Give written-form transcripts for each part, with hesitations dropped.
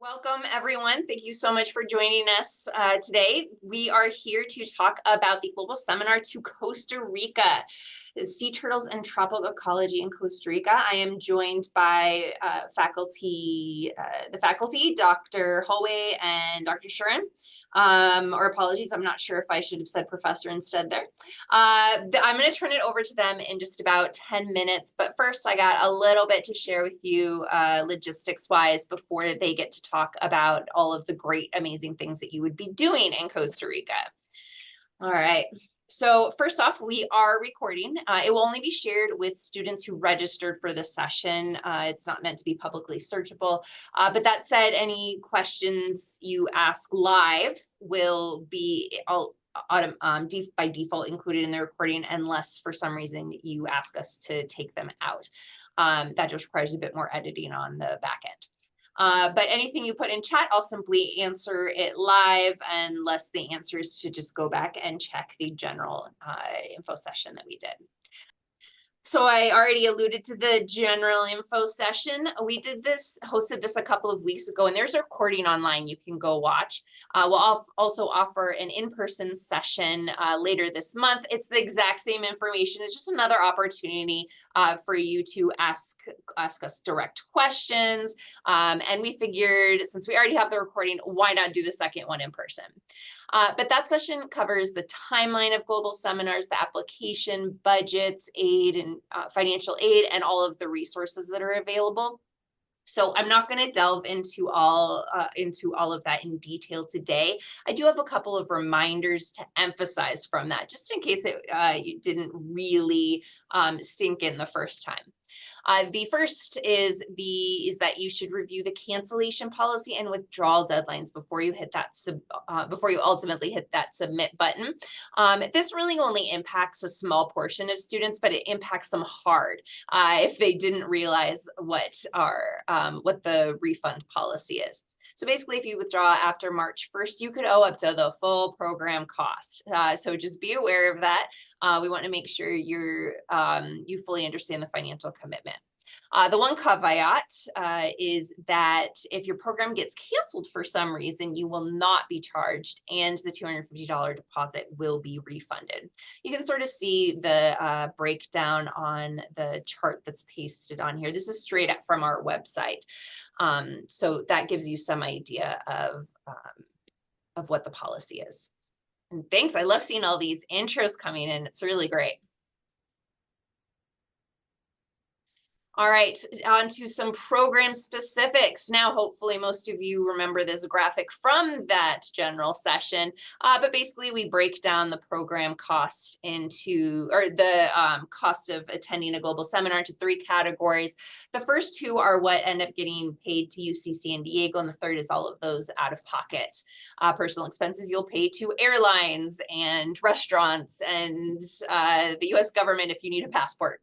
Welcome, everyone. Thank you so much for joining us today. We are here to talk about the global seminar to Costa Rica, the sea turtles and tropical ecology in Costa Rica. I am joined by the faculty, Dr. Holway and Dr. Shurin. Or apologies, I'm not sure if I should have said professor instead there. I'm going to turn it over to them in just about 10 minutes. But first, I got a little bit to share with you logistics-wise before they get to talk about all of the great, amazing things that you would be doing in Costa Rica. All right. So first off, we are recording. It will only be shared with students who registered for the session. It's not meant to be publicly searchable. But that said, any questions you ask live will be by default included in the recording unless for some reason you ask us to take them out. That just requires a bit more editing on the back end. But anything you put in chat, I'll simply answer it live unless the answer is to just go back and check the general info session that we did. So I already alluded to the general info session. We hosted this a couple of weeks ago, and there's a recording online you can go watch. We'll also offer an in-person session later this month. It's the exact same information. It's just another opportunity for you to ask us direct questions. And we figured, since we already have the recording, why not do the second one in person? But that session covers the timeline of global seminars, the application, budgets, aid, and financial aid, and all of the resources that are available. So I'm not going to delve into all of that in detail today. I do have a couple of reminders to emphasize from that, just in case it didn't really sink in the first time. The first is that you should review the cancellation policy and withdrawal deadlines before you hit that before you ultimately hit that submit button. This really only impacts a small portion of students, but it impacts them hard if they didn't realize what the refund policy is. So basically, if you withdraw after March 1st, you could owe up to the full program cost. So just be aware of that. We want to make sure you fully understand the financial commitment. The one caveat is that if your program gets canceled for some reason, you will not be charged, and the $250 deposit will be refunded. You can sort of see the breakdown on the chart that's pasted on here. This is straight up from our website. So that gives you some idea of what the policy is. And thanks. I love seeing all these intros coming in. It's really great. All right, on to some program specifics. Now, hopefully most of you remember this graphic from that general session, but basically we break down the program cost the cost of attending a global seminar into three categories. The first two are what end up getting paid to UC San Diego, and the third is all of those out-of-pocket personal expenses you'll pay to airlines and restaurants and the US government if you need a passport.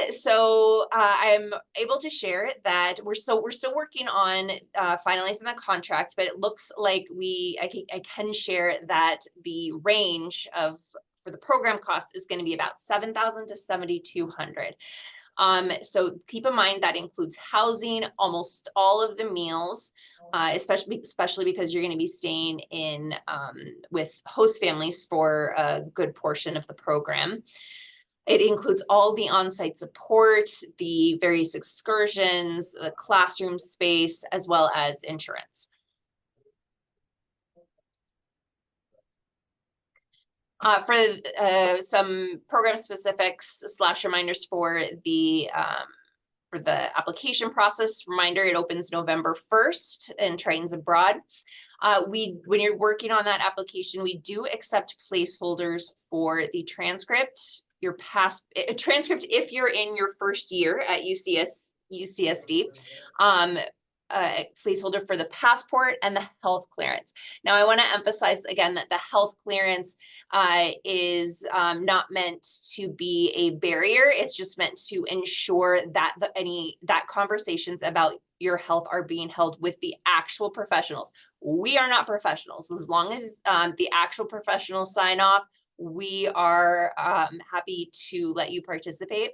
So I'm able to share that we're still working on finalizing the contract, but it looks like I can share that the range for the program cost is going to be about $7,000 to $7,200. So keep in mind that includes housing, almost all of the meals, especially because you're going to be staying in with host families for a good portion of the program. It includes all the on-site support, the various excursions, the classroom space, as well as insurance. For some program specifics / reminders for the application process, reminder, it opens November 1st and trains abroad. When you're working on that application, we do accept placeholders for the transcript, transcript if you're in your first year at UCSD, placeholder for the passport and the health clearance. Now, I want to emphasize again that the health clearance is not meant to be a barrier. It's just meant to ensure that that conversations about your health are being held with the actual professionals. We are not professionals. As long as the actual professionals sign off, we are happy to let you participate.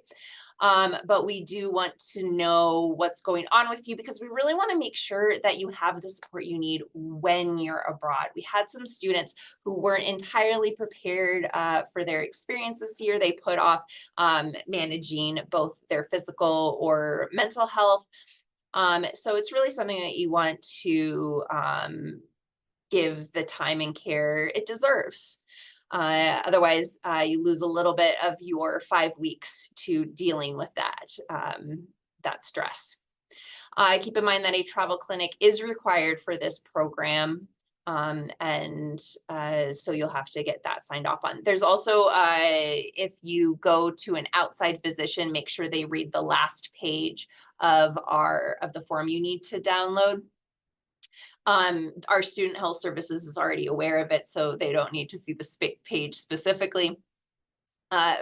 But we do want to know what's going on with you because we really want to make sure that you have the support you need when you're abroad. We had some students who weren't entirely prepared for their experience this year. They put off managing both their physical or mental health. So it's really something that you want to give the time and care it deserves. Otherwise, you lose a little bit of your 5 weeks to dealing with that stress. Keep in mind that a travel clinic is required for this program. So you'll have to get that signed off on. There's also, if you go to an outside physician, make sure they read the last page of the form you need to download. Our student health services is already aware of it, so they don't need to see the page specifically.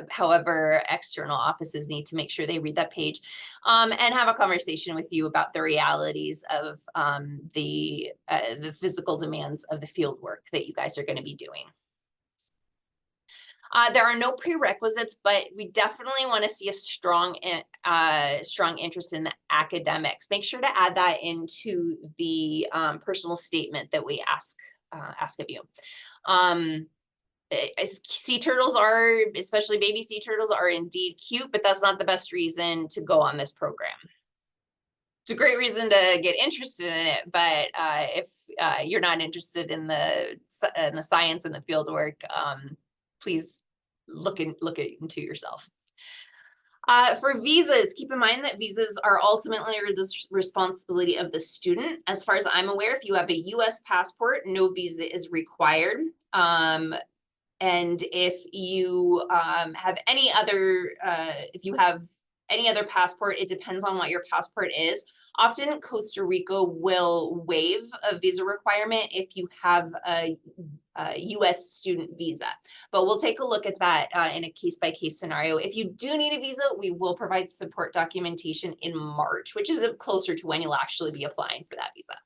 However, external offices need to make sure they read that page and have a conversation with you about the realities of the physical demands of the field work that you guys are going to be doing. There are no prerequisites, but we definitely want to see a strong interest in the academics. Make sure to add that into the personal statement that we ask of you. Sea turtles are, especially baby sea turtles, are indeed cute, but that's not the best reason to go on this program. It's a great reason to get interested in it, but if you're not interested in the science and the field work, please look into yourself. For visas, keep in mind that visas are ultimately the responsibility of the student. As far as I'm aware, if you have a U.S. passport, no visa is required. And if you have any other, passport, it depends on what your passport is. Often Costa Rica will waive a visa requirement if you have a U.S. student visa, but we'll take a look at that in a case-by-case scenario. If you do need a visa, we will provide support documentation in March, which is closer to when you'll actually be applying for that visa.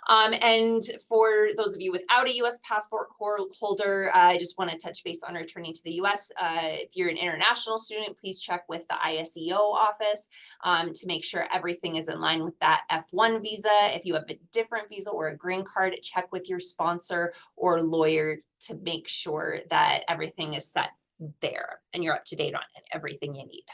And for those of you without a U.S. passport holder, I just want to touch base on returning to the U.S. If you're an international student, please check with the ISEO office to make sure everything is in line with that F1 visa. If you have a different visa or a green card, check with your sponsor or lawyer to make sure that everything is set there and you're up to date on everything you need.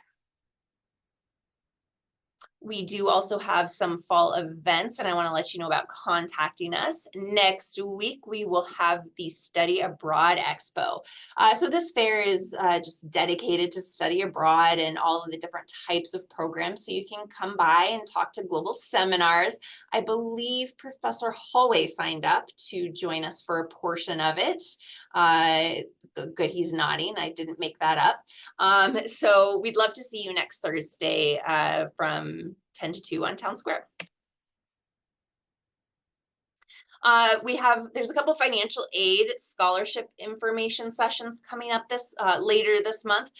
We do also have some fall events, and I want to let you know about contacting us. Next week, we will have the Study Abroad Expo. So this fair is just dedicated to study abroad and all of the different types of programs. So you can come by and talk to global seminars. I believe Professor Holway signed up to join us for a portion of it. Good, he's nodding. I didn't make that up. So we'd love to see you next Thursday from 10 to 2 on Town Square. There's a couple financial aid scholarship information sessions coming up later this month.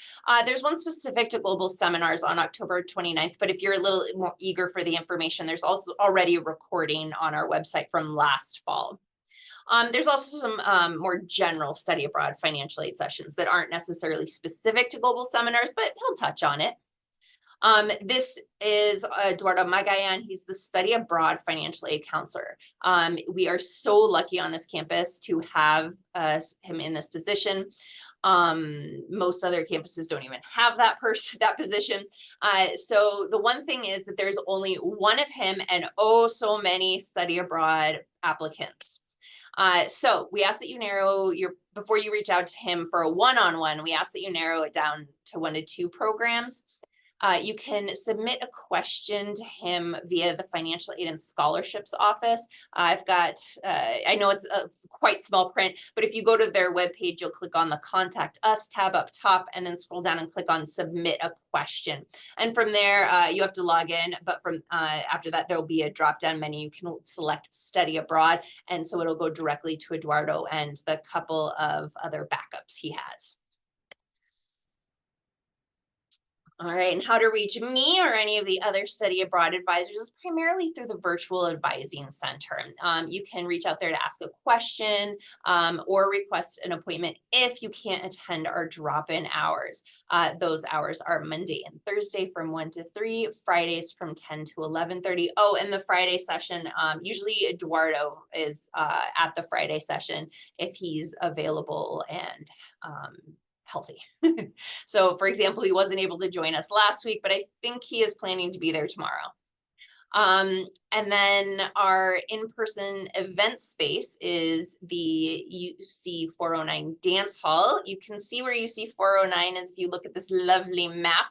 There's one specific to global seminars on October 29th, but if you're a little more eager for the information, there's also already a recording on our website from last fall. There's also some more general study abroad financial aid sessions that aren't necessarily specific to global seminars, but he'll touch on it. This is Eduardo Magayan. He's the study abroad financial aid counselor. We are so lucky on this campus to have him in this position. Most other campuses don't even have that position. So the one thing is that there's only one of him and oh so many study abroad applicants. So we ask that you before you reach out to him for a one-on-one, we ask that you narrow it down to 1 to 2 programs. You can submit a question to him via the Financial Aid and Scholarships Office. I know it's a quite small print, but if you go to their webpage, you'll click on the Contact Us tab up top and then scroll down and click on Submit a Question. And from there, you have to log in, but after that, there'll be a drop-down menu. You can select Study Abroad, and so it'll go directly to Eduardo and the couple of other backups he has. All right, and how to reach me or any of the other study abroad advisors is primarily through the virtual advising center. You can reach out there to ask a question or request an appointment if you can't attend our drop-in hours. Those hours are Monday and Thursday from 1 to 3, Fridays from 10 to 11:30. Oh, and the Friday session, usually Eduardo is at the Friday session if he's available and healthy. So for example, he wasn't able to join us last week, but I think he is planning to be there tomorrow. And then our in-person event space is the UC 409 Dance Hall. You can see where UC 409 is if you look at this lovely map.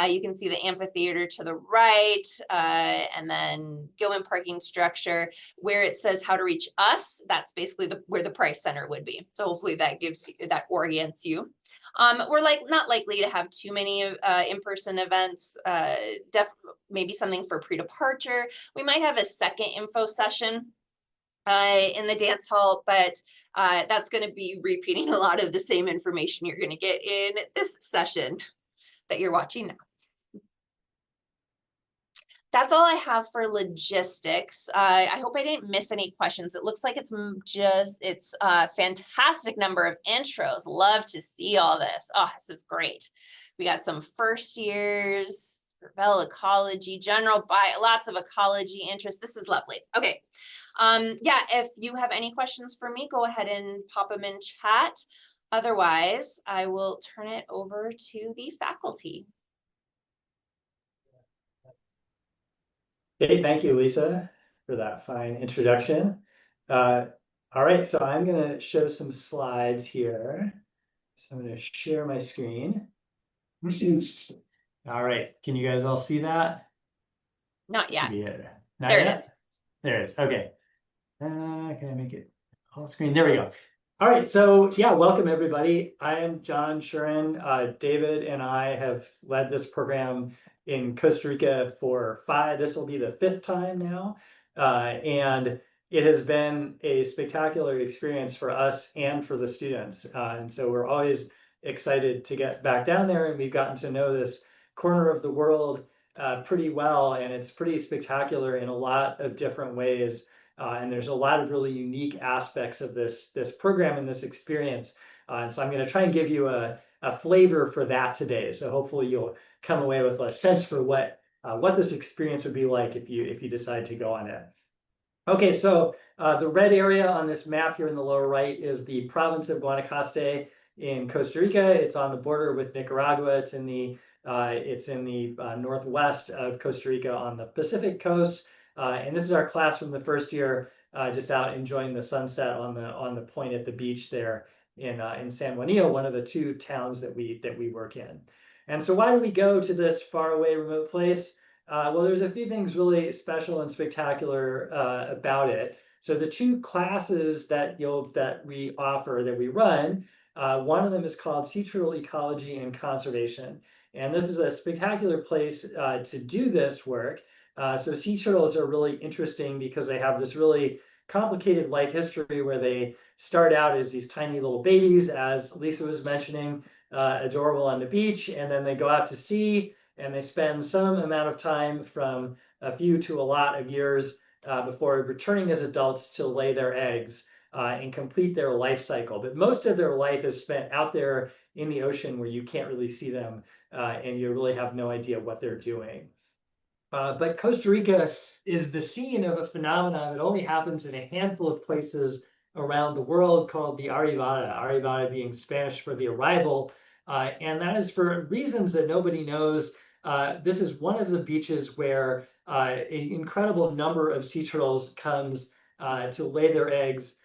You can see the amphitheater to the right, and then Gilman parking structure. Where it says how to reach us, that's basically where the Price Center would be. So hopefully that orients you. We're not likely to have too many in-person events, maybe something for pre-departure. We might have a second info session in the dance hall, but that's going to be repeating a lot of the same information you're going to get in this session that you're watching now. That's all I have for logistics. I hope I didn't miss any questions. It looks like it's a fantastic number of intros. Love to see all this. Oh, this is great. We got some first years, ecology, general lots of ecology interest. This is lovely. Okay. Yeah, if you have any questions for me, go ahead and pop them in chat. Otherwise, I will turn it over to the faculty. Okay, thank you, Lisa, for that fine introduction. All right, so I'm going to show some slides here. So I'm going to share my screen. All right, can you guys all see that? Not yet. There it is. There it is. Okay. Can I make it all screen? There we go. All right, so yeah, welcome everybody. I am John Shurin. David and I have led this program in Costa Rica for this will be the 5th time now. And it has been a spectacular experience for us and for the students. And so we're always excited to get back down there, and we've gotten to know this corner of the world pretty well, and it's pretty spectacular in a lot of different ways. And there's a lot of really unique aspects of this program and this experience. And so I'm going to try and give you a flavor for that today. So hopefully you'll come away with a sense for what this experience would be like if you decide to go on it. Okay, so the red area on this map here in the lower right is the province of Guanacaste in Costa Rica. It's on the border with Nicaragua. It's in the northwest of Costa Rica on the Pacific coast. And this is our class from the first year, just out enjoying the sunset on the point at the beach there in San Juanillo, one of the 2 towns that we work in. And so why do we go to this faraway remote place? Well, there's a few things really special and spectacular about it. So the 2 classes that we offer, that we run, one of them is called Sea Turtle Ecology and Conservation. And this is a spectacular place to do this work. So sea turtles are really interesting because they have this really complicated life history where they start out as these tiny little babies, as Lisa was mentioning, adorable on the beach, and then they go out to sea and they spend some amount of time, from a few to a lot of years, before returning as adults to lay their eggs and complete their life cycle. But most of their life is spent out there in the ocean where you can't really see them and you really have no idea what they're doing. But Costa Rica is the scene of a phenomenon that only happens in a handful of places around the world, called the arribada, arribada being Spanish for the arrival. And that is for reasons that nobody knows. This is one of the beaches where an incredible number of sea turtles comes to lay their eggs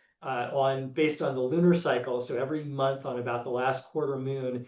based on the lunar cycle. So every month on about the last quarter moon,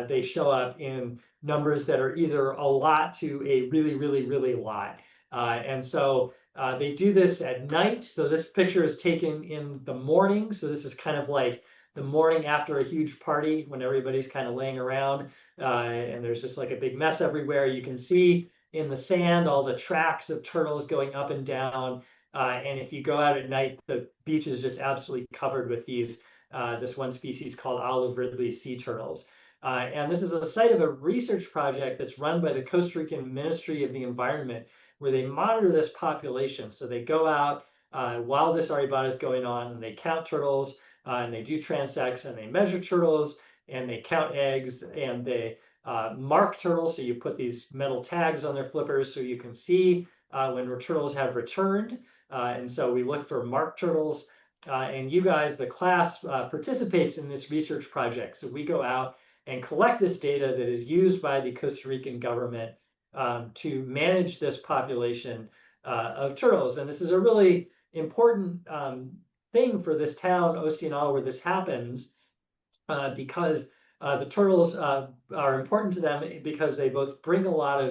they show up in numbers that are either a lot to a really, really, really lot. And so they do this at night. So this picture is taken in the morning. So this is kind of like the morning after a huge party when everybody's kind of laying around and there's just like a big mess everywhere. You can see in the sand all the tracks of turtles going up and down. And if you go out at night, the beach is just absolutely covered with this one species called olive ridley sea turtles. And this is a site of a research project that's run by the Costa Rican Ministry of the Environment, where they monitor this population. So they go out while this Aribada is going on, and they count turtles, and they do transects, and they measure turtles, and they count eggs, and they mark turtles. So you put these metal tags on their flippers so you can see when turtles have returned. And so we look for marked turtles. And you guys, the class, participates in this research project. So we go out and collect this data that is used by the Costa Rican government to manage this population of turtles. And this is a really important thing for this town, Ostianal, where this happens, because the turtles are important to them because they both bring a lot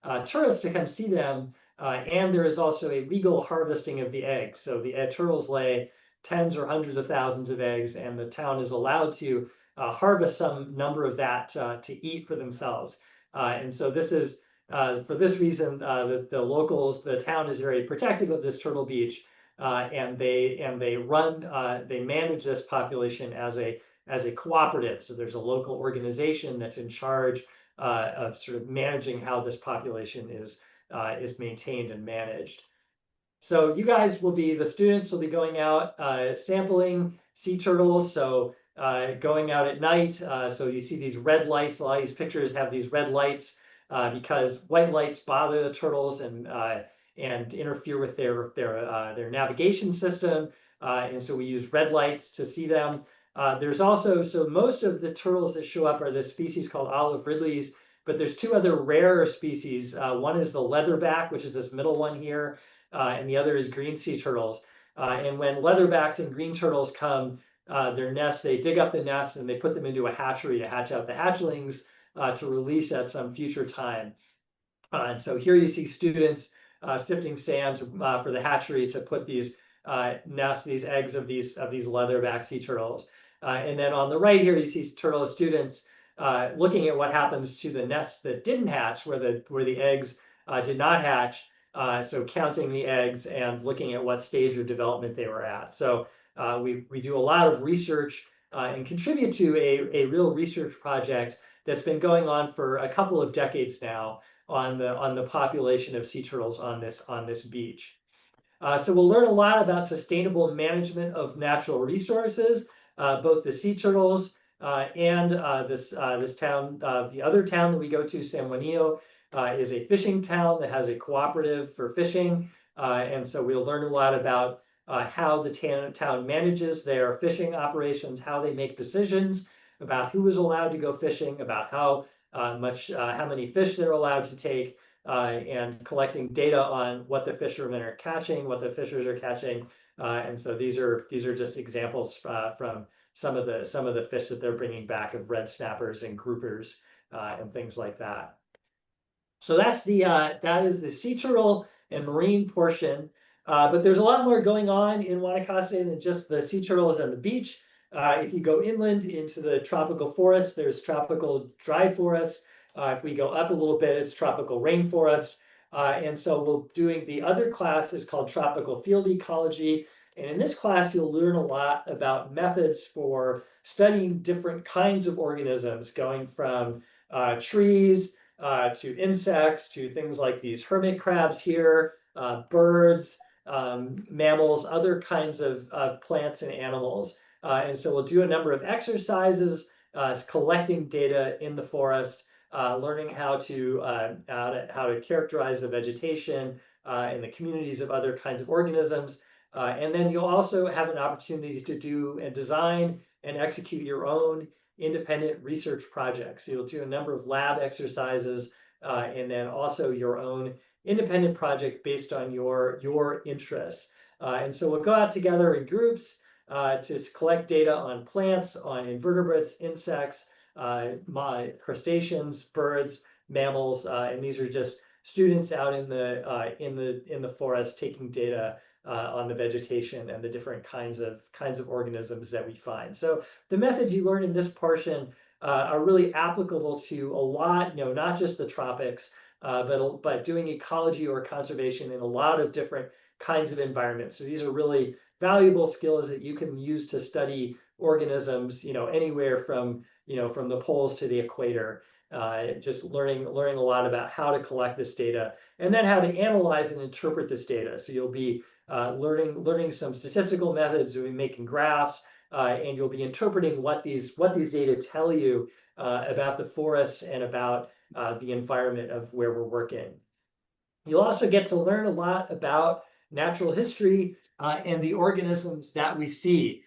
of tourists to come see them, and there is also a legal harvesting of the eggs. So the turtles lay tens or hundreds of thousands of eggs, and the town is allowed to harvest some number of that to eat for themselves. And so this is, for this reason, the locals, the town is very protective of this turtle beach, and they manage this population as a cooperative. So there's a local organization that's in charge of sort of managing how this population is maintained and managed. So you guys will be, the students will be going out sampling sea turtles. So going out at night. So you see these red lights. A lot of these pictures have these red lights because white lights bother the turtles and interfere with their navigation system. And so we use red lights to see them. There's also, so most of the turtles that show up are this species called olive ridleys, but there's two other rarer species. One is the leatherback, which is this middle one here, and the other is green sea turtles. And when leatherbacks and green turtles come, their nest, they dig up the nest and they put them into a hatchery to hatch out the hatchlings to release at some future time. And so here you see students sifting sand for the hatchery to put these nests, these eggs of these leatherback sea turtles. And then on the right here, you see turtle students looking at what happens to the nests that didn't hatch, where the eggs did not hatch. So counting the eggs and looking at what stage of development they were at. So we do a lot of research and contribute to a real research project that's been going on for a couple of decades now on the population of sea turtles on this beach. So we'll learn a lot about sustainable management of natural resources, both the sea turtles and this town. The other town that we go to, San Juanillo, is a fishing town that has a cooperative for fishing. And so we'll learn a lot about how the town manages their fishing operations, how they make decisions about who is allowed to go fishing, about how many fish they're allowed to take, and collecting data on what the fishermen are catching, what the fishers are catching. And so these are just examples from some of the fish that they're bringing back of red snappers and groupers and things like that. So that is the sea turtle and marine portion. But there's a lot more going on in Guanacaste than just the sea turtles and the beach. If you go inland into the tropical forest, there's tropical dry forest. If we go up a little bit, it's tropical rainforest. And so we're doing, the other class is called tropical field ecology. And in this class, you'll learn a lot about methods for studying different kinds of organisms, going from trees to insects, to things like these hermit crabs here, birds, mammals, other kinds of plants and animals. And so we'll do a number of exercises, collecting data in the forest, learning how to characterize the vegetation and the communities of other kinds of organisms. And then you'll also have an opportunity to do and design and execute your own independent research projects. So you'll do a number of lab exercises and then also your own independent project based on your interests. And so we'll go out together in groups to collect data on plants, on invertebrates, insects, crustaceans, birds, mammals, and these are just students out in the forest taking data on the vegetation and the different kinds of organisms that we find. So the methods you learn in this portion are really applicable to a lot, not just the tropics, but doing ecology or conservation in a lot of different kinds of environments. So these are really valuable skills that you can use to study organisms, anywhere from from the poles to the equator. Just learning a lot about how to collect this data and then how to analyze and interpret this data. So you'll be learning some statistical methods, you'll be making graphs, and you'll be interpreting what these data tell you about the forests and about the environment of where we're working. You'll also get to learn a lot about natural history and the organisms that we see.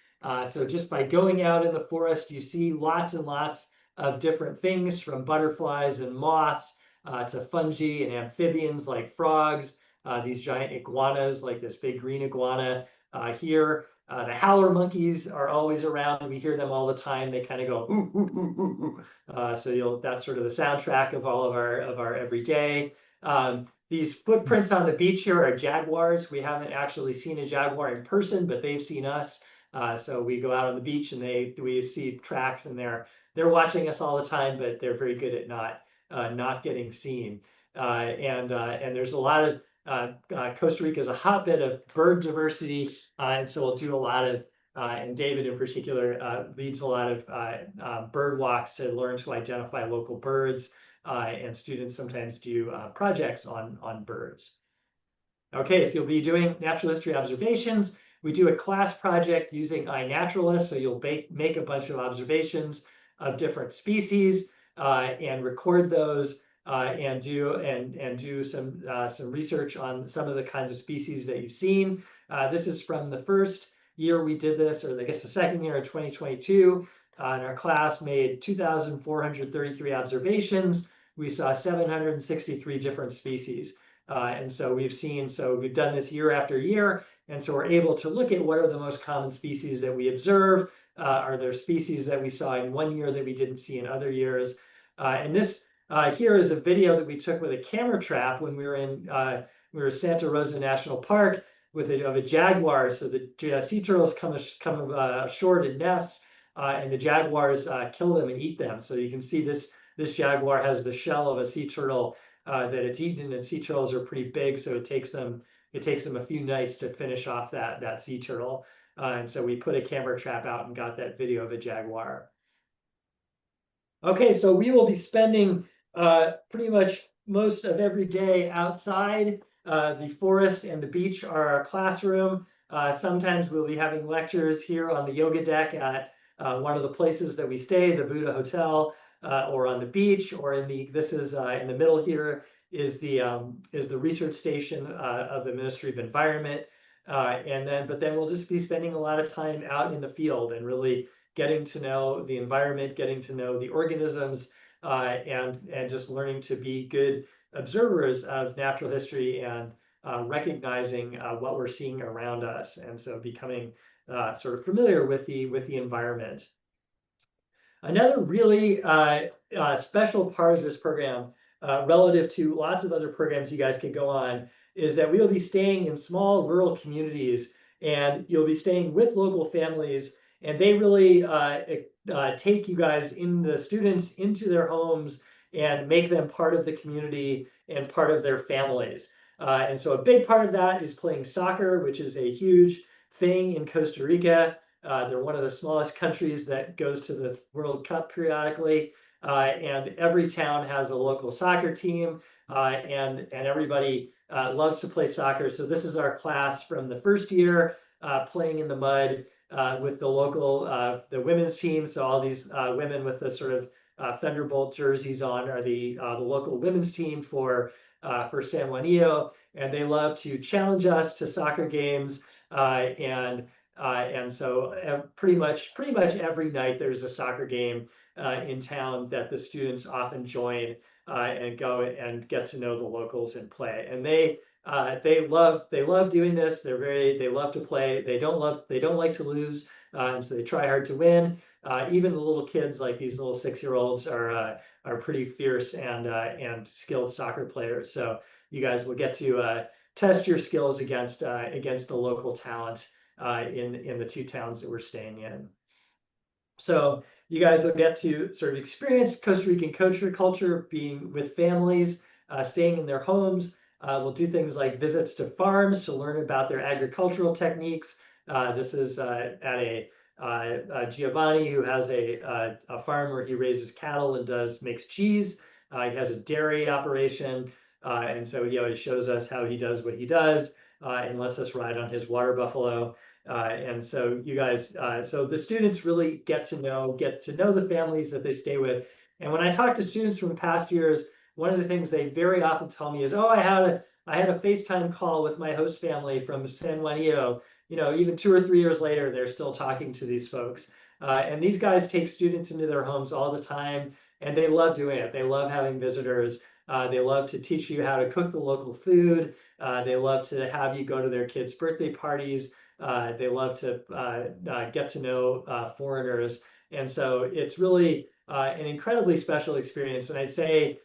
So just by going out in the forest, you see lots and lots of different things, from butterflies and moths to fungi and amphibians like frogs, these giant iguanas like this big green iguana here. The howler monkeys are always around. We hear them all the time. They kind of go ooh, ooh, ooh, ooh, ooh. So that's sort of the soundtrack of all of our everyday. These footprints on the beach here are jaguars. We haven't actually seen a jaguar in person, but they've seen us. So we go out on the beach and we see tracks, and they're watching us all the time, but they're very good at not getting seen. And there's a lot of Costa Rica is a hotbed of bird diversity, and so we'll do a lot of and David in particular leads a lot of bird walks to learn to identify local birds. And students sometimes do projects on birds. Okay, so you'll be doing natural history observations. We do a class project using iNaturalist, so you'll make a bunch of observations of different species and record those and do some research on some of the kinds of species that you've seen. This is from the first year we did this, or I guess the second year of 2022. And our class made 2,433 observations. We saw 763 different species. And so we've done this year after year. And so we're able to look at what are the most common species that we observe. Are there species that we saw in one year that we didn't see in other years? And this here is a video that we took with a camera trap when we were Santa Rosa National Park of a jaguar. So the sea turtles come ashore to nest, and the jaguars kill them and eat them. So you can see this jaguar has the shell of a sea turtle that it's eaten, and sea turtles are pretty big, so it takes them a few nights to finish off that sea turtle. And so we put a camera trap out and got that video of a jaguar. Okay, so we will be spending pretty much most of every day outside. The forest and the beach are our classroom. Sometimes we'll be having lectures here on the yoga deck at one of the places that we stay, the Buddha Hotel, or on the beach, or in the middle here is the research station of the Ministry of Environment. But then we'll just be spending a lot of time out in the field and really getting to know the environment, getting to know the organisms, and just learning to be good observers of natural history and recognizing what we're seeing around us, and so becoming sort of familiar with the environment. Another really special part of this program, relative to lots of other programs you guys could go on, is that we will be staying in small rural communities, and you'll be staying with local families, and they really take you guys, the students, into their homes and make them part of the community and part of their families. And so a big part of that is playing soccer, which is a huge thing in Costa Rica. They're one of the smallest countries that goes to the World Cup periodically, and every town has a local soccer team, and everybody loves to play soccer. So this is our class from the first year, playing in the mud with the local the women's team. So all these women with the sort of Thunderbolt jerseys on are the local women's team for San Juanillo, and they love to challenge us to soccer games, and so pretty much every night there's a soccer game in town that the students often join and go and get to know the locals and play. And they love doing this. They love to play. They don't like to lose, and so they try hard to win. Even the little kids, like these little 6-year-olds, are pretty fierce and skilled soccer players. So you guys will get to test your skills against the local talent in the two towns that we're staying in. So you guys will get to sort of experience Costa Rican culture, being with families, staying in their homes. We'll do things like visits to farms to learn about their agricultural techniques. This is at Giovanni, who has a farm where he raises cattle and makes cheese. He has a dairy operation, and so he always shows us how he does what he does, and lets us ride on his water buffalo. And so you guys, so the students really get to know the families that they stay with. And when I talk to students from past years, one of the things they very often tell me is, "Oh, I had a FaceTime call with my host family from San Juanito." Even 2 or 3 years later, they're still talking to these folks. And these guys take students into their homes all the time, and they love doing it. They love having visitors. They love to teach you how to cook the local food. They love to have you go to their kids' birthday parties. They love to get to know foreigners. And so it's really an incredibly special experience. And I'd say,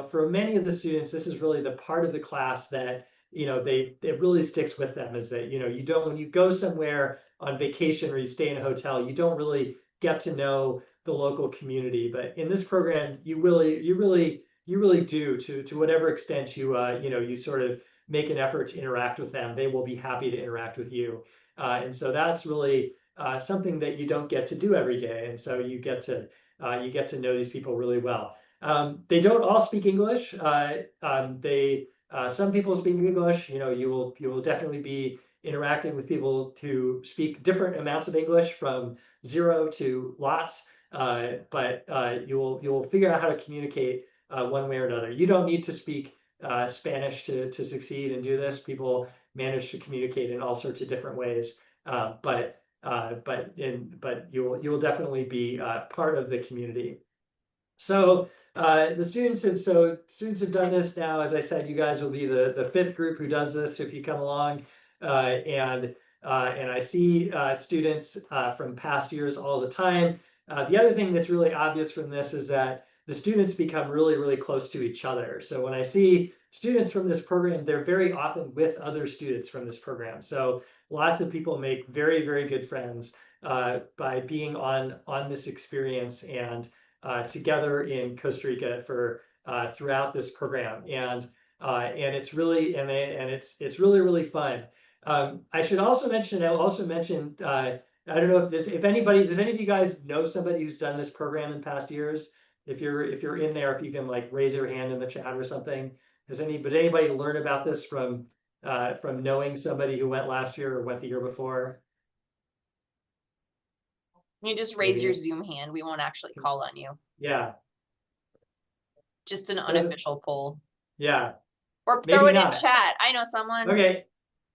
for many of the students, this is really the part of the class that it really sticks with them, is that you don't, when you go somewhere on vacation or you stay in a hotel, you don't really get to know the local community. But in this program, you really do, to whatever extent you sort of make an effort to interact with them. They will be happy to interact with you. And so that's really something that you don't get to do every day. And so you get to know these people really well. They don't all speak English. Some people speak English. You will definitely be interacting with people who speak different amounts of English, from zero to lots. But you will figure out how to communicate one way or another. You don't need to speak Spanish to succeed and do this. People manage to communicate in all sorts of different ways. But you will definitely be part of the community. So the students have done this now. As I said, you guys will be the fifth group who does this if you come along. And I see students from past years all the time. The other thing that's really obvious from this is that the students become really, really close to each other. So when I see students from this program, they're very often with other students from this program. So lots of people make very, very good friends by being on this experience and together in Costa Rica for throughout this program. And it's really it's really, really fun. I should also mention, I don't know if anybody, does any of you guys know somebody who's done this program in past years? If you're in there, if you can like raise your hand in the chat or something. Does anybody learn about this from knowing somebody who went last year or went the year before? You just raise your Zoom hand. We won't actually call on you. Yeah. Just an unofficial poll. Yeah. Or throw it in chat. I know someone. Okay.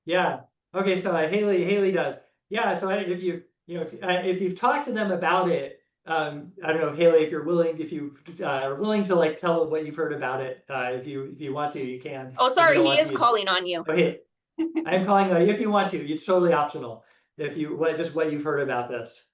Yeah. Okay. So Haley does. Yeah. So if you've talked to them about it, I don't know, Haley, if you are willing to like tell them what you've heard about it, if you want to, you can. Oh, sorry, he is calling on you. Okay. I'm calling on you if you want to. It's totally optional. If you what you've heard about this.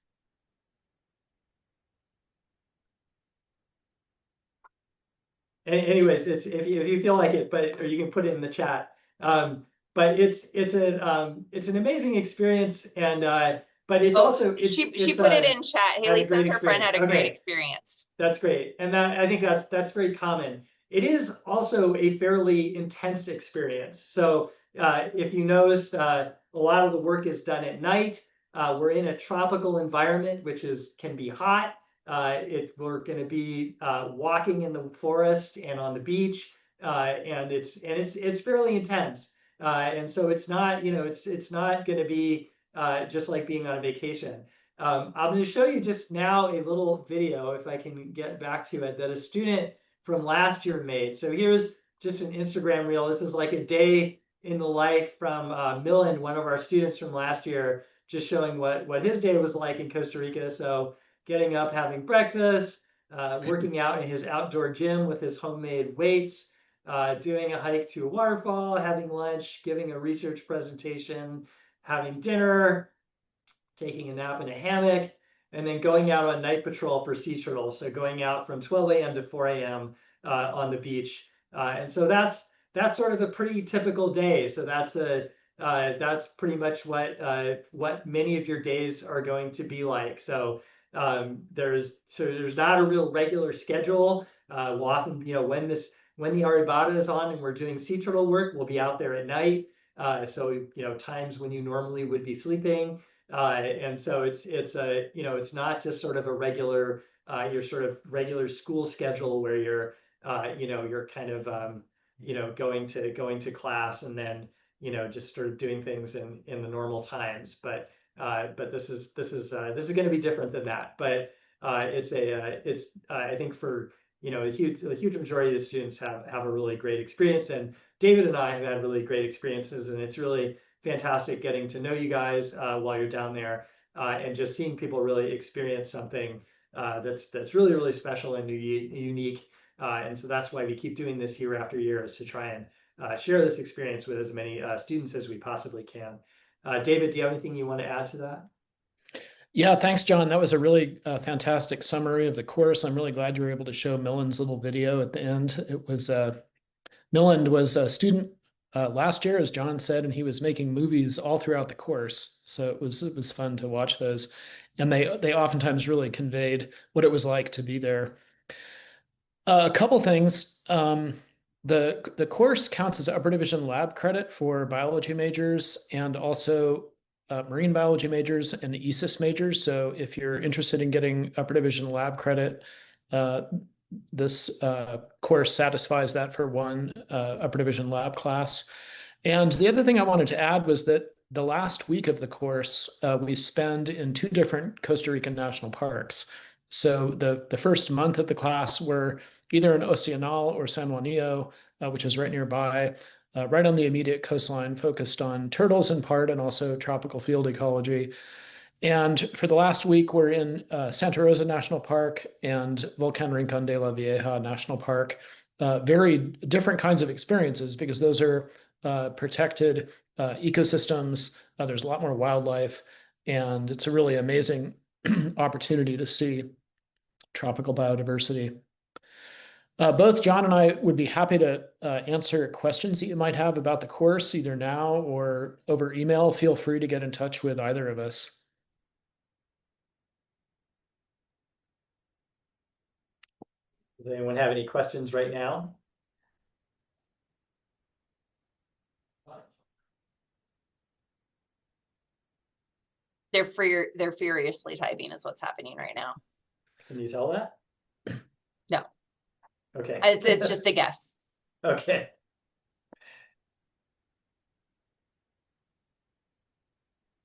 Anyways, it's if you feel like it, or you can put it in the chat. But it's an amazing experience, and but it's also she put it in chat. Haley says her friend had a great experience. That's great, and I think that's very common. It is also a fairly intense experience. So if you noticed, a lot of the work is done at night. We're in a tropical environment, which can be hot. We're going to be walking in the forest and on the beach, and it's fairly intense. And so it's not it's not going to be just like being on a vacation. I'm going to show you just now a little video, if I can get back to it, that a student from last year made. So here's just an Instagram reel. This is like a day in the life from Millen, one of our students from last year, just showing what his day was like in Costa Rica. So getting up, having breakfast, working out in his outdoor gym with his homemade weights, doing a hike to a waterfall, having lunch, giving a research presentation, having dinner, taking a nap in a hammock, and then going out on night patrol for sea turtles. So going out from 12 a.m. to 4 a.m. On the beach. And so that's sort of a pretty typical day. So that's pretty much what many of your days are going to be like. So there's not a real regular schedule. We'll often, when the Arribada is on and we're doing sea turtle work, we'll be out there at night. So times when you normally would be sleeping. And so it's a, you know, it's not just sort of a regular your sort of regular school schedule where you're you know, you're kind of you know, going to class and then, you know, just sort of doing things in the normal times. But this is going to be different than that. But it's I think for, you know, a huge majority of the students have a really great experience, and David and I have had really great experiences, and it's really fantastic getting to know you guys while you're down there, and just seeing people really experience something that's really special and unique. And so that's why we keep doing this year after year, is to try and share this experience with as many students as we possibly can. David, do you have anything you want to add to that? Yeah, thanks, John. That was a really fantastic summary of the course. I'm really glad you were able to show Millen's little video at the end. It was Millen was a student last year, as John said, and he was making movies all throughout the course. So it was fun to watch those, and they oftentimes really conveyed what it was like to be there. A couple things. The course counts as upper division lab credit for biology majors and also marine biology majors and ESIS majors. So if you're interested in getting upper division lab credit, this course satisfies that for one upper division lab class. And the other thing I wanted to add was that the last week of the course we spend in 2 different Costa Rican national parks. So the first month of the class we're either in Ostianal or San Juanillo, which is right nearby, right on the immediate coastline, focused on turtles in part and also tropical field ecology. And for the last week, we're in Santa Rosa National Park and Volcán Rincón de la Vieja National Park. Very different kinds of experiences because those are protected ecosystems. There's a lot more wildlife, and it's a really amazing opportunity to see tropical biodiversity. Both John and I would be happy to answer questions that you might have about the course, either now or over email. Feel free to get in touch with either of us. Does anyone have any questions right now? They're furiously typing is what's happening right now. Can you tell that? No. Okay. It's just a guess. Okay.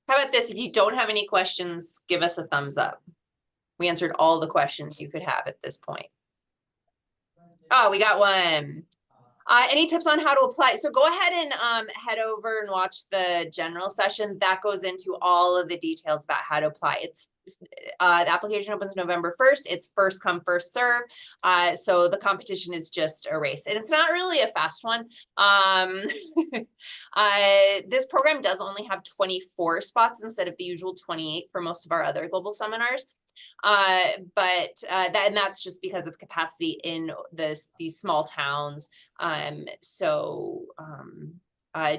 How about this? If you don't have any questions, give us a thumbs up. We answered all the questions you could have at this point. Oh, we got one. Any tips on how to apply? So go ahead and head over and watch the general session. That goes into all of the details about how to apply. It's the application opens November 1st. It's first come, first serve. So the competition is just a race, and it's not really a fast one. This program does only have 24 spots instead of the usual 28 for most of our other global seminars. That's just because of capacity in these small towns.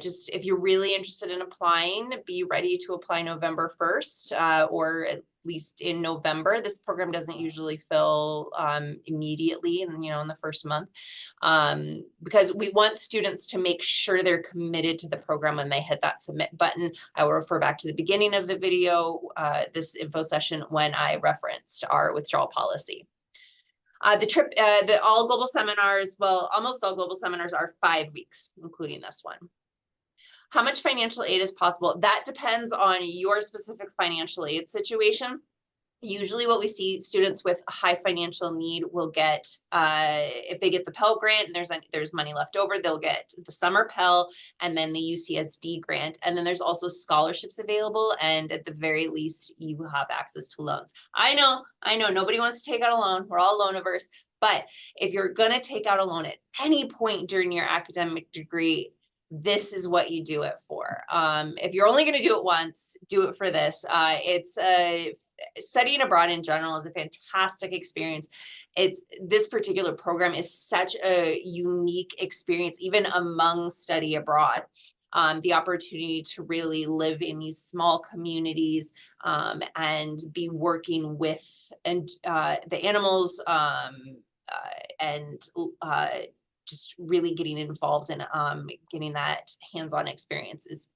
Just if you're really interested in applying, be ready to apply November 1st, or at least in November. This program doesn't usually fill immediately in the first month, because we want students to make sure they're committed to the program when they hit that submit button. I will refer back to the beginning of the video, this info session, when I referenced our withdrawal policy. All global seminars, well, almost all global seminars are 5 weeks, including this one. How much financial aid is possible? That depends on your specific financial aid situation. Usually what we see, students with a high financial need will get, if they get the Pell Grant and there's money left over, they'll get the summer Pell and then the UCSD grant. And then there's also scholarships available. And at the very least, you have access to loans. I know, nobody wants to take out a loan. We're all loan averse. But if you're going to take out a loan at any point during your academic degree, this is what you do it for. If you're only going to do it once, do it for this. Studying abroad in general is a fantastic experience. This particular program is such a unique experience, even among study abroad. The opportunity to really live in these small communities and be working with the animals and just really getting involved in getting that hands-on experience is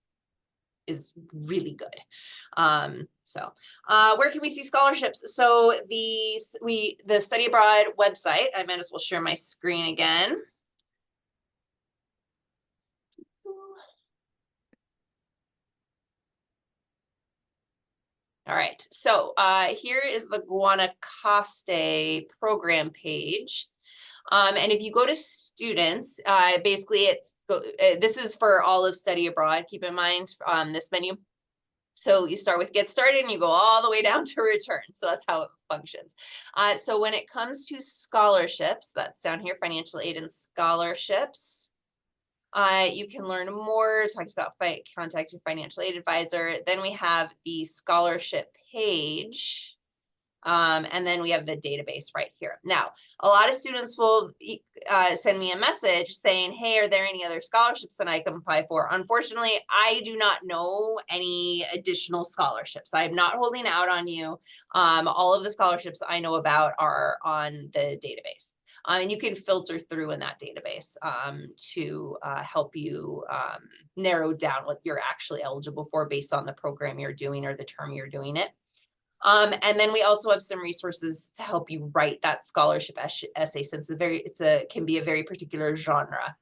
is really good. Where can we see scholarships? So the study abroad website, I might as well share my screen again. All right, so here is the Guanacaste program page. And if you go to students, basically this is for all of study abroad. Keep in mind this menu. So you start with get started and you go all the way down to return. So that's how it functions. So when it comes to scholarships, that's down here, financial aid and scholarships. You can learn more. It talks about contact your financial aid advisor. Then we have the scholarship page. And then we have the database right here. Now, a lot of students will send me a message saying, hey, are there any other scholarships that I can apply for? Unfortunately, I do not know any additional scholarships. I'm not holding out on you. All of the scholarships I know about are on the database. And you can filter through in that database to help you narrow down what you're actually eligible for based on the program you're doing or the term you're doing it. And then we also have some resources to help you write that scholarship essay, since can be a very particular genre.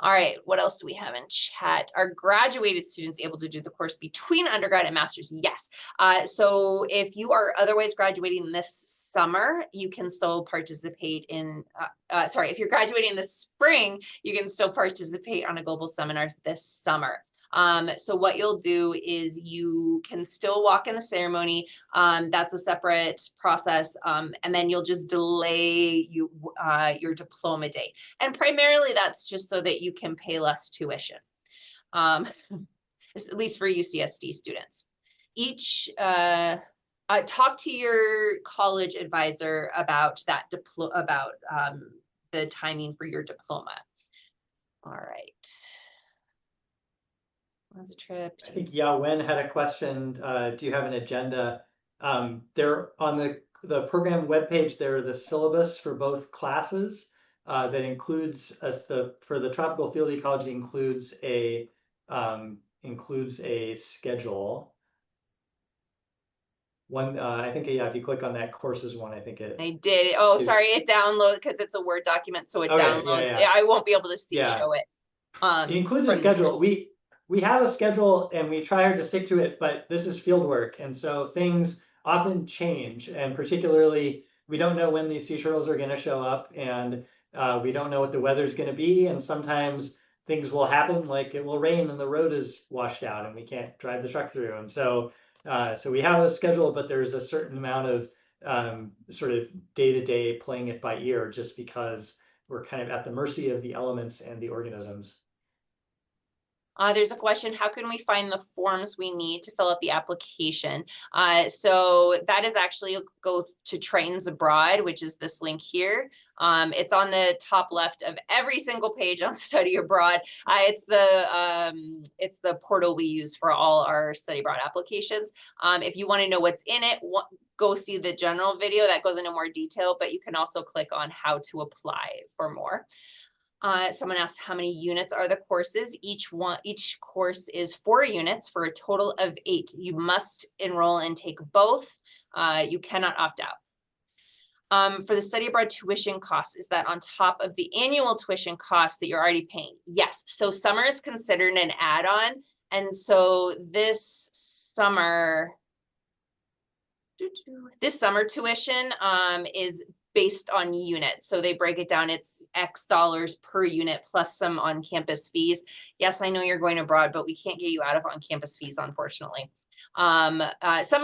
All right, what else do we have in chat? Are graduated students able to do the course between undergrad and master's? Yes. So if you are otherwise graduating this summer, you can still participate in, if you're graduating this spring, you can still participate on a global seminars this summer. So what you'll do is you can still walk in the ceremony. That's a separate process. And then you'll just delay your diploma date. And primarily that's just so that you can pay less tuition, at least for UCSD students. Talk to your college advisor about that the timing for your diploma. All right. The trip. I think Yawen had a question. Do you have an agenda? There on the program webpage, there are the syllabus for both classes that includes for the tropical field ecology includes a schedule. One, I think, yeah, if you click on that courses one, I think I did. Oh, sorry, it downloads because it's a Word document, so it downloads. Yeah. I won't be able to show it. It includes a schedule. We have a schedule and we try to stick to it, but this is field work, and so things often change, and particularly we don't know when these sea turtles are going to show up, and we don't know what the weather's going to be, and sometimes things will happen, like it will rain and the road is washed out and we can't drive the truck through, and so we have a schedule, but there's a certain amount of sort of day-to-day playing it by ear, just because we're kind of at the mercy of the elements and the organisms. There's a question, how can we find the forms we need to fill out the application? So that is actually go to Trains Abroad, which is this link here. It's on the top left of every single page on Study Abroad. It's the portal we use for all our Study Abroad applications. If you want to know what's in it, go see the general video that goes into more detail, but you can also click on how to apply for more. Someone asked how many units are the courses. Each course is 4 units for a total of 8. You must enroll and take both. You cannot opt out. For the study abroad tuition costs, is that on top of the annual tuition costs that you're already paying? Yes. So summer is considered an add-on. And so this summer tuition is based on units. So they break it down. It's X dollars per unit plus some on-campus fees. Yes, I know you're going abroad, but we can't get you out of on-campus fees, unfortunately. Some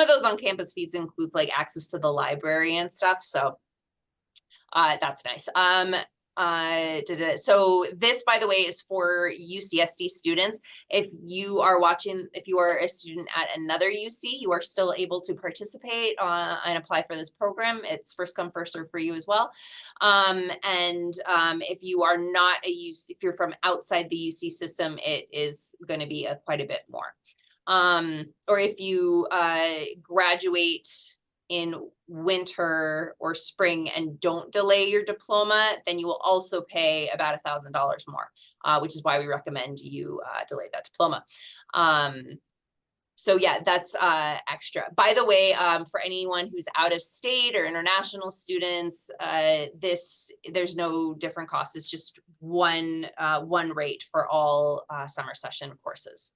of those on-campus fees includes like access to the library and stuff. So that's nice. So this, by the way, is for UCSD students. If you are a student at another UC, you are still able to participate and apply for this program. It's first come, first serve for you as well. If you are not if you're from outside the UC system, it is going to be quite a bit more. Or if you graduate in winter or spring and don't delay your diploma, then you will also pay about $1,000 more, which is why we recommend you delay that diploma. So yeah, that's extra. By the way, for anyone who's out of state or international students, there's no different cost. It's just one rate for all summer session courses.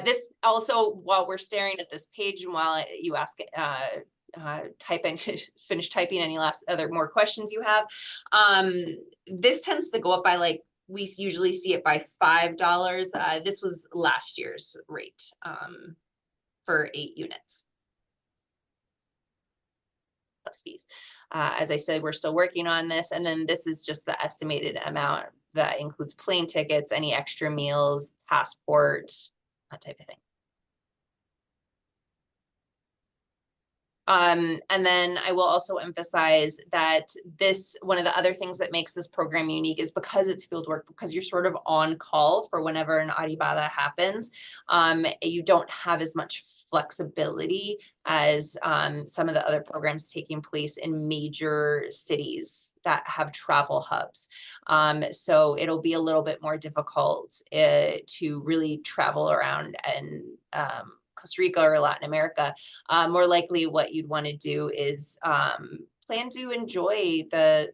This also, while we're staring at this page and while you ask finish typing any other more questions you have, this tends to go up by, like, we usually see it by $5. This was last year's rate for 8 units plus fees. As I said, we're still working on this, and then this is just the estimated amount that includes plane tickets, any extra meals, passport, that type of thing. And then I will also emphasize that one of the other things that makes this program unique is because it's field work, because you're sort of on call for whenever an aribada happens. You don't have as much flexibility as some of the other programs taking place in major cities that have travel hubs. So it'll be a little bit more difficult to really travel around and Costa Rica or Latin America. More likely what you'd want to do is plan to enjoy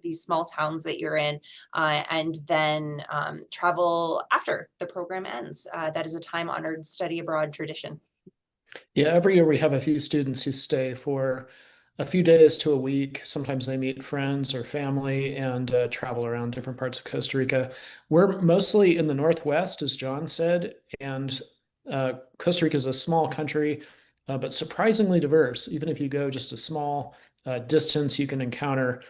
these small towns that you're in, and then travel after the program ends. That is a time-honored study abroad tradition. Yeah, every year we have a few students who stay for a few days to a week. Sometimes they meet friends or family and travel around different parts of Costa Rica. We're mostly in the Northwest, as John said, and Costa Rica is a small country, but surprisingly diverse. Even if you go just a small distance, you can encounter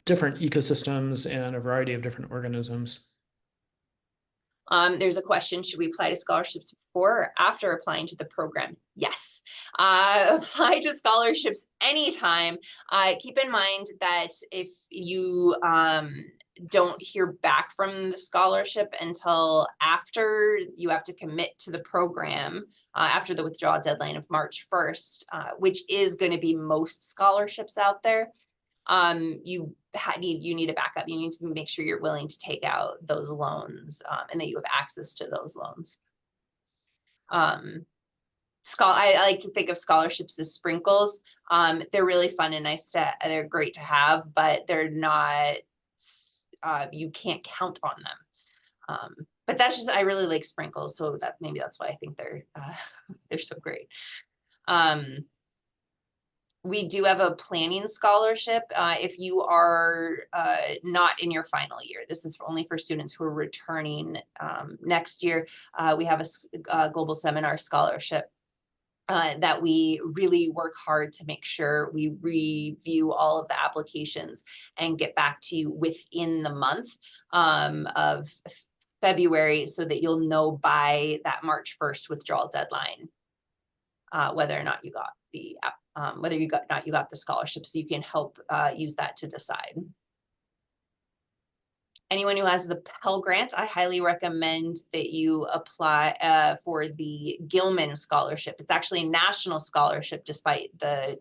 different ecosystems and a variety of different organisms. There's a question, should we apply to scholarships before or after applying to the program? Yes. Apply to scholarships anytime. Keep in mind that if you don't hear back from the scholarship until after you have to commit to the program, after the withdrawal deadline of March 1st, which is going to be most scholarships out there, you need a backup. You need to make sure you're willing to take out those loans, and that you have access to those loans. I like to think of scholarships as sprinkles. They're really fun and nice they're great to have, but they're not, you can't count on them. But that's just, I really like sprinkles, so maybe that's why I think they're so great. We do have a planning scholarship if you are not in your final year. This is only for students who are returning next year. We have a global seminar scholarship that we really work hard to make sure we review all of the applications and get back to you within the month of February, so that you'll know by that March 1st withdrawal deadline whether or not you got the whether you got the scholarship, so you can help use that to decide. Anyone who has the Pell Grant, I highly recommend that you apply for the Gilman Scholarship. It's actually a national scholarship, despite the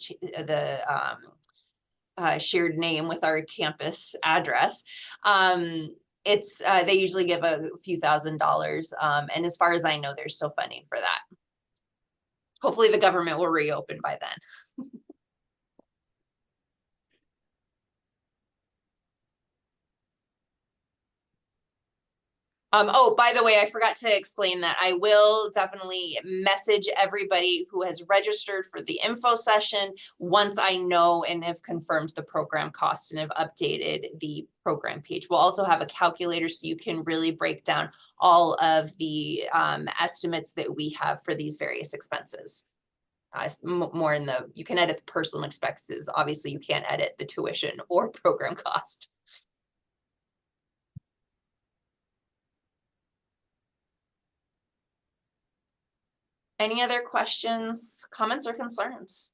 shared name with our campus address. They usually give a few $1,000s, and as far as I know, there's still funding for that. Hopefully the government will reopen by then. Oh, by the way, I forgot to explain that I will definitely message everybody who has registered for the info session once I know and have confirmed the program costs and have updated the program page. We'll also have a calculator so you can really break down all of the estimates that we have for these various expenses. More in you can edit the personal expenses. Obviously, you can't edit the tuition or program cost. Any other questions, comments, or concerns?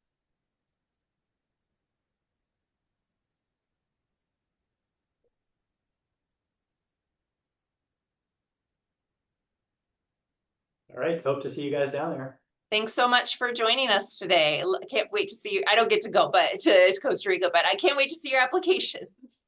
All right, hope to see you guys down there. Thanks so much for joining us today. I can't wait to see you. I don't get to go to Costa Rica, but I can't wait to see your applications.